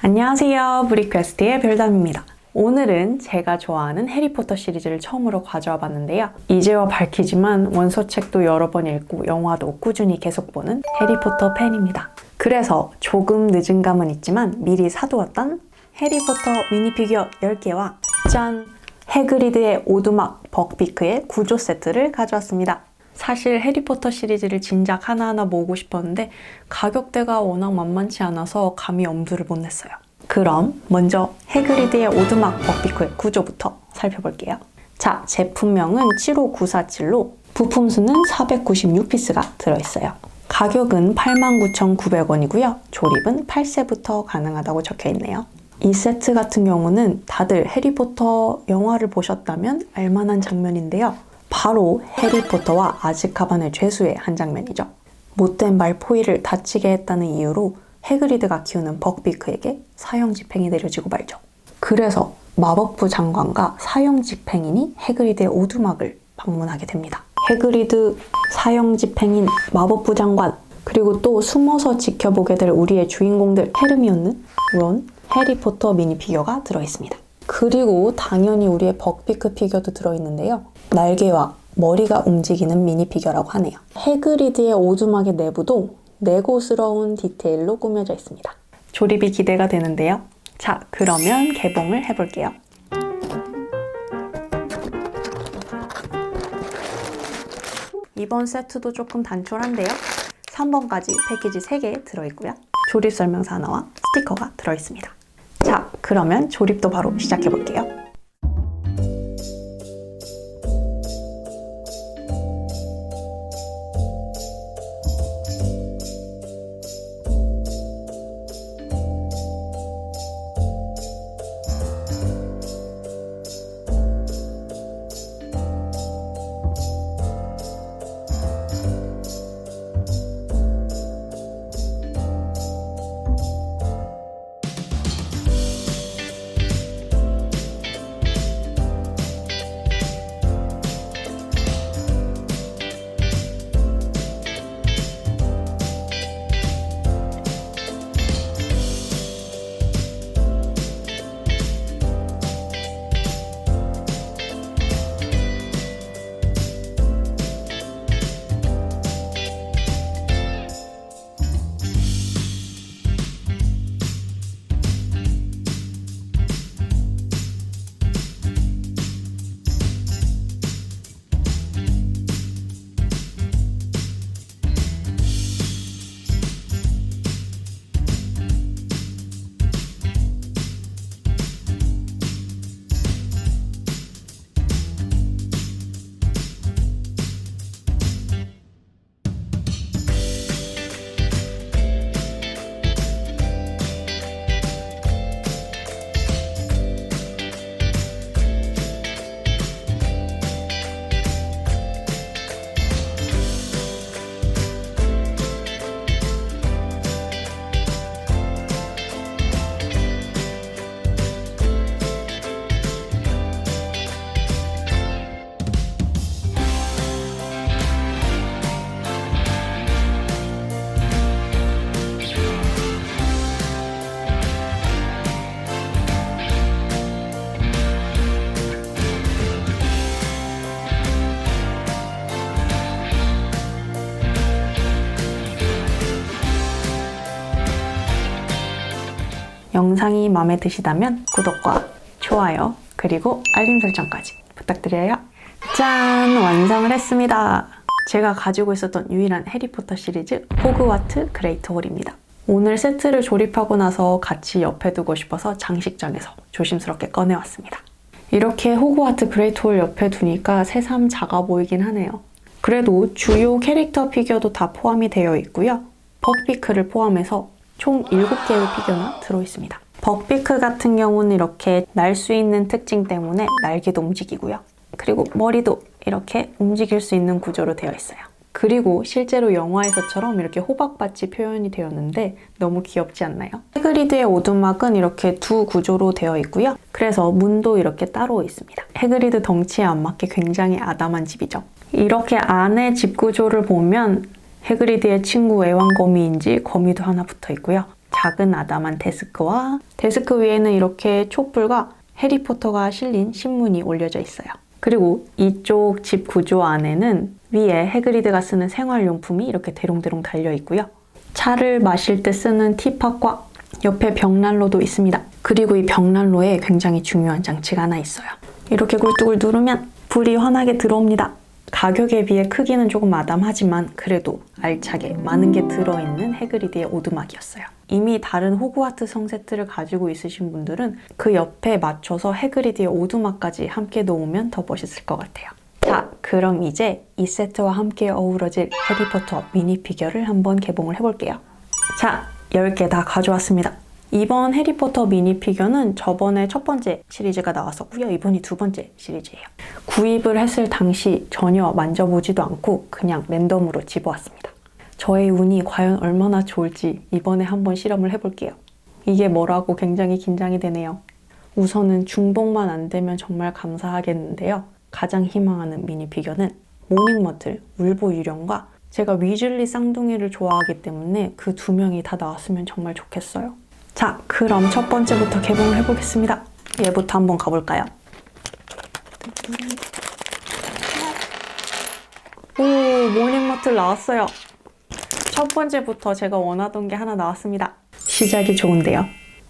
안녕하세요, 브릭퀘스트의 별담입니다. 오늘은 제가 좋아하는 해리포터 시리즈를 처음으로 가져와 봤는데요. 이제와 밝히지만 원서책도 여러 번 읽고 영화도 꾸준히 계속 보는 해리포터 팬입니다. 그래서 조금 늦은 감은 있지만 미리 사두었던 해리포터 미니피규어 10개와 짠! 해그리드의 오두막 벅피크의 구조 세트를 가져왔습니다. 사실 해리포터 시리즈를 진작 하나하나 모으고 싶었는데 가격대가 워낙 만만치 않아서 감히 엄두를 못 냈어요. 그럼 먼저 해그리드의 오두막 벅피크의 구조부터 살펴볼게요. 자, 제품명은 75947로 부품 수는 496피스가 들어있어요. 가격은 89,900원이고요. 조립은 8세부터 가능하다고 적혀있네요. 이 세트 같은 경우는 다들 해리포터 영화를 보셨다면 알만한 장면인데요. 바로 해리포터와 아즈카반의 죄수의 한 장면이죠. 못된 말포이를 다치게 했다는 이유로 해그리드가 키우는 벅피크에게 사형 집행이 내려지고 말죠. 그래서 마법부 장관과 사형 집행인이 해그리드의 오두막을 방문하게 됩니다. 해그리드, 사형 집행인, 마법부 장관, 그리고 또 숨어서 지켜보게 될 우리의 주인공들 헤르미온느, 론, 해리포터 미니피규어가 들어있습니다. 그리고 당연히 우리의 벅피크 피규어도 들어있는데요. 날개와 머리가 움직이는 미니피규어라고 하네요. 해그리드의 오두막의 내부도 내고스러운 디테일로 꾸며져 있습니다. 조립이 기대가 되는데요. 자, 그러면 개봉을 해볼게요. 이번 세트도 조금 단촐한데요. 3번까지 패키지 3개 들어있고요. 조립 설명서 하나와 스티커가 들어있습니다. 자, 그러면 조립도 바로 시작해볼게요. 영상이 마음에 드시다면 구독과 좋아요 그리고 알림 설정까지 부탁드려요. 짠! 완성을 했습니다. 제가 가지고 있었던 유일한 해리포터 시리즈 호그와트 그레이트 홀입니다. 오늘 세트를 조립하고 나서 같이 옆에 두고 싶어서 장식장에서 조심스럽게 꺼내왔습니다. 이렇게 호그와트 그레이트 홀 옆에 두니까 새삼 작아 보이긴 하네요. 그래도 주요 캐릭터 피규어도 다 포함이 되어 있고요. 벅피크를 포함해서 총 7개의 피규어나 들어있습니다. 벅피크 같은 경우는 이렇게 날 수 있는 특징 때문에 날개도 움직이고요. 그리고 머리도 이렇게 움직일 수 있는 구조로 되어 있어요. 그리고 실제로 영화에서처럼 이렇게 호박밭이 표현이 되었는데 너무 귀엽지 않나요? 해그리드의 오두막은 이렇게 두 구조로 되어 있고요. 그래서 문도 이렇게 따로 있습니다. 해그리드 덩치에 안 맞게 굉장히 아담한 집이죠. 이렇게 안에 집 구조를 보면 해그리드의 친구 애완거미인지 거미도 하나 붙어 있고요. 작은 아담한 데스크와 데스크 위에는 이렇게 촛불과 해리포터가 실린 신문이 올려져 있어요. 그리고 이쪽 집 구조 안에는 위에 해그리드가 쓰는 생활용품이 이렇게 대롱대롱 달려 있고요. 차를 마실 때 쓰는 티팟과 옆에 벽난로도 있습니다. 그리고 이 벽난로에 굉장히 중요한 장치가 하나 있어요. 이렇게 굴뚝을 누르면 불이 환하게 들어옵니다. 가격에 비해 크기는 조금 마담하지만 그래도 알차게 많은 게 들어있는 해그리드의 오두막이었어요. 이미 다른 호그와트 성 세트를 가지고 있으신 분들은 그 옆에 맞춰서 해그리드의 오두막까지 함께 놓으면 더 멋있을 것 같아요. 자, 그럼 이제 이 세트와 함께 어우러질 해리포터 미니 피규어를 한번 개봉을 해볼게요. 자, 10개 다 가져왔습니다. 이번 해리포터 미니 피규어는 저번에 첫 번째 시리즈가 나왔었고요. 이번이 두 번째 시리즈예요. 구입을 했을 당시 전혀 만져보지도 않고 그냥 랜덤으로 집어왔습니다. 저의 운이 과연 얼마나 좋을지 이번에 한번 실험을 해볼게요. 이게 뭐라고 굉장히 긴장이 되네요. 우선은 중복만 안 되면 정말 감사하겠는데요. 가장 희망하는 미니 피규어는 모닝머틀, 울보 유령과 제가 위즐리 쌍둥이를 좋아하기 때문에 그 두 명이 다 나왔으면 정말 좋겠어요. 자, 그럼 첫 번째부터 개봉을 해보겠습니다. 얘부터 한번 가볼까요? 오, 모닝머틀 나왔어요. 첫 번째부터 제가 원하던 게 하나 나왔습니다. 시작이 좋은데요.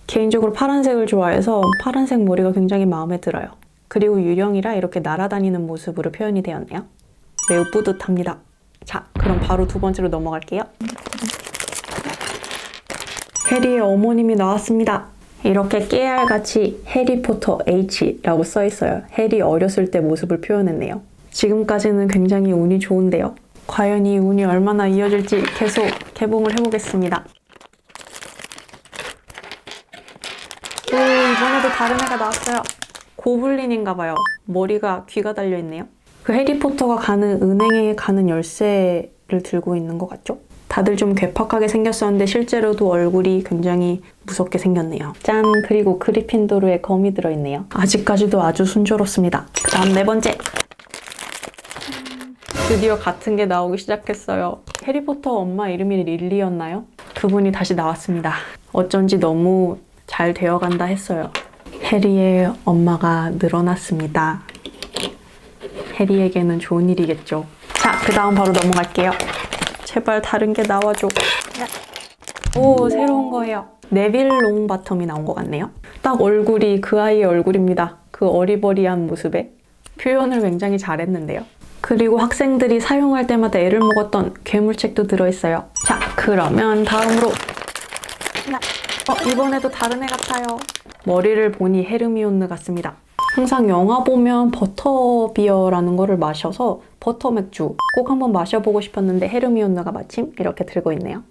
개인적으로 파란색을 좋아해서 파란색 머리가 굉장히 마음에 들어요. 그리고 유령이라 이렇게 날아다니는 모습으로 표현이 되었네요. 매우 뿌듯합니다. 자, 그럼 바로 두 번째로 넘어갈게요. 해리의 어머님이 나왔습니다. 이렇게 깨알같이 해리포터 H라고 써있어요. 해리 어렸을 때 모습을 표현했네요. 지금까지는 굉장히 운이 좋은데요. 과연 이 운이 얼마나 이어질지 계속 개봉을 해보겠습니다. 오, 이번에도 다른 애가 나왔어요. 고블린인가봐요. 머리가 귀가 달려있네요. 그 해리포터가 가는 은행에 가는 열쇠를 들고 있는 것 같죠? 다들 좀 괴팍하게 생겼었는데 실제로도 얼굴이 굉장히 무섭게 생겼네요. 짠! 그리고 그리핀도르의 검이 들어있네요. 아직까지도 아주 순조롭습니다. 그 다음 네 번째! 드디어 같은 게 나오기 시작했어요. 해리포터 엄마 이름이 릴리였나요? 그분이 다시 나왔습니다. 어쩐지 너무 잘 되어간다 했어요. 해리의 엄마가 늘어났습니다. 해리에게는 좋은 일이겠죠. 자, 그 다음 바로 넘어갈게요. 제발 다른 게 나와줘. 오, 새로운 거예요. 네빌 롱바텀이 나온 것 같네요. 딱 얼굴이 그 아이의 얼굴입니다. 그 어리버리한 모습에. 표현을 굉장히 잘했는데요. 그리고 학생들이 사용할 때마다 애를 먹었던 괴물책도 들어있어요. 자, 그러면 다음으로 이번에도 다른 애 같아요. 머리를 보니 헤르미온느 같습니다. 항상 영화 보면 버터비어라는 거를 마셔서 버터 맥주 꼭 한번 마셔보고 싶었는데 헤르미온느가 마침 이렇게 들고 있네요.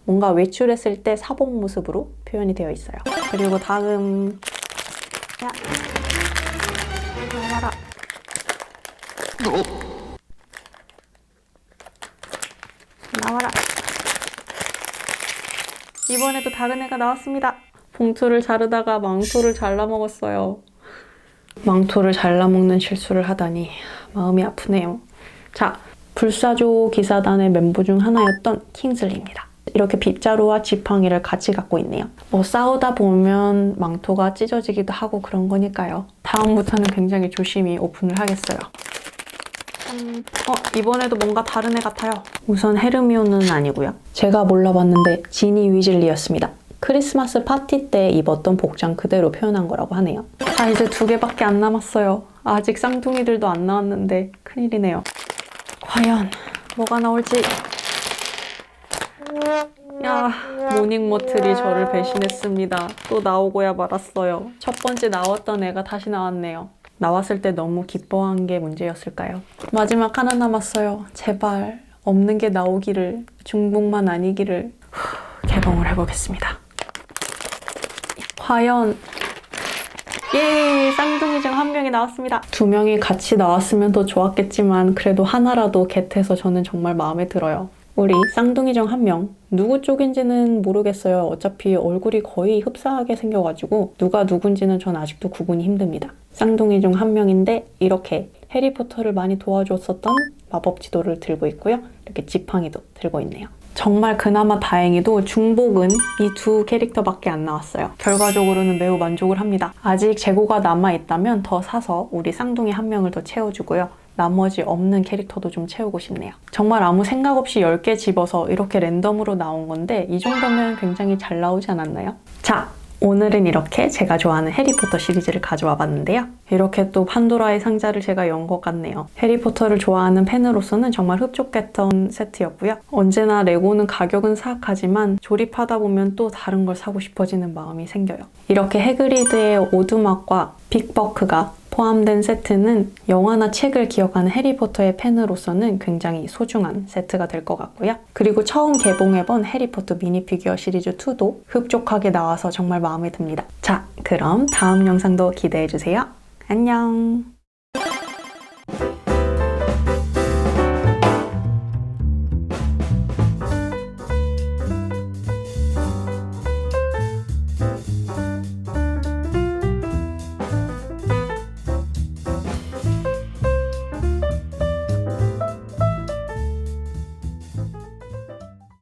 뭔가 외출했을 때 사복 모습으로 표현이 되어 있어요. 그리고 다음 나와라. 나와라. 이번에도 다른 애가 나왔습니다. 봉투를 자르다가 망토를 잘라먹었어요. 망토를 잘라먹는 실수를 하다니 마음이 아프네요. 자, 불사조 기사단의 멤버 중 하나였던 킹슬리입니다. 이렇게 빗자루와 지팡이를 같이 갖고 있네요. 싸우다 보면 망토가 찢어지기도 하고 그런 거니까요. 다음부터는 굉장히 조심히 오픈을 하겠어요. 이번에도 뭔가 다른 애 같아요. 우선 헤르미온은 아니고요. 제가 몰라봤는데 지니 위즐리였습니다. 크리스마스 파티 때 입었던 복장 그대로 표현한 거라고 하네요. 자, 이제 2개밖에 안 남았어요. 아직 쌍둥이들도 안 나왔는데 큰일이네요. 과연 뭐가 나올지. 야, 모닝머틀이 저를 배신했습니다. 또 나오고야 말았어요. 첫 번째 나왔던 애가 다시 나왔네요. 나왔을 때 너무 기뻐한 게 문제였을까요? 마지막 하나 남았어요. 제발 없는 게 나오기를, 중복만 아니기를. 개봉을 해보겠습니다. 과연 예! 쌍둥이 중 한 명이 나왔습니다. 2명이 같이 나왔으면 더 좋았겠지만 그래도 하나라도 겟해서 저는 정말 마음에 들어요. 우리 쌍둥이 중 한 명, 누구 쪽인지는 모르겠어요. 어차피 얼굴이 거의 흡사하게 생겨가지고 누가 누군지는 전 아직도 구분이 힘듭니다. 쌍둥이 중 한 명인데 이렇게 해리포터를 많이 도와줬었던 마법 지도를 들고 있고요. 이렇게 지팡이도 들고 있네요. 정말 그나마 다행히도 중복은 이 두 캐릭터밖에 안 나왔어요. 결과적으로는 매우 만족을 합니다. 아직 재고가 남아있다면 더 사서 우리 쌍둥이 한 명을 더 채워주고요. 나머지 없는 캐릭터도 좀 채우고 싶네요. 정말 아무 생각 없이 10개 집어서 이렇게 랜덤으로 나온 건데 이 정도면 굉장히 잘 나오지 않았나요? 자, 오늘은 이렇게 제가 좋아하는 해리포터 시리즈를 가져와 봤는데요. 이렇게 또 판도라의 상자를 제가 연 것 같네요. 해리포터를 좋아하는 팬으로서는 정말 흡족했던 세트였고요. 언제나 레고는 가격은 사악하지만 조립하다 보면 또 다른 걸 사고 싶어지는 마음이 생겨요. 이렇게 해그리드의 오두막과 빅버크가 포함된 세트는 영화나 책을 기억하는 해리포터의 팬으로서는 굉장히 소중한 세트가 될 것 같고요. 그리고 처음 개봉해본 해리포터 미니피규어 시리즈 2도 흡족하게 나와서 정말 마음에 듭니다. 자, 그럼 다음 영상도 기대해주세요. 안녕!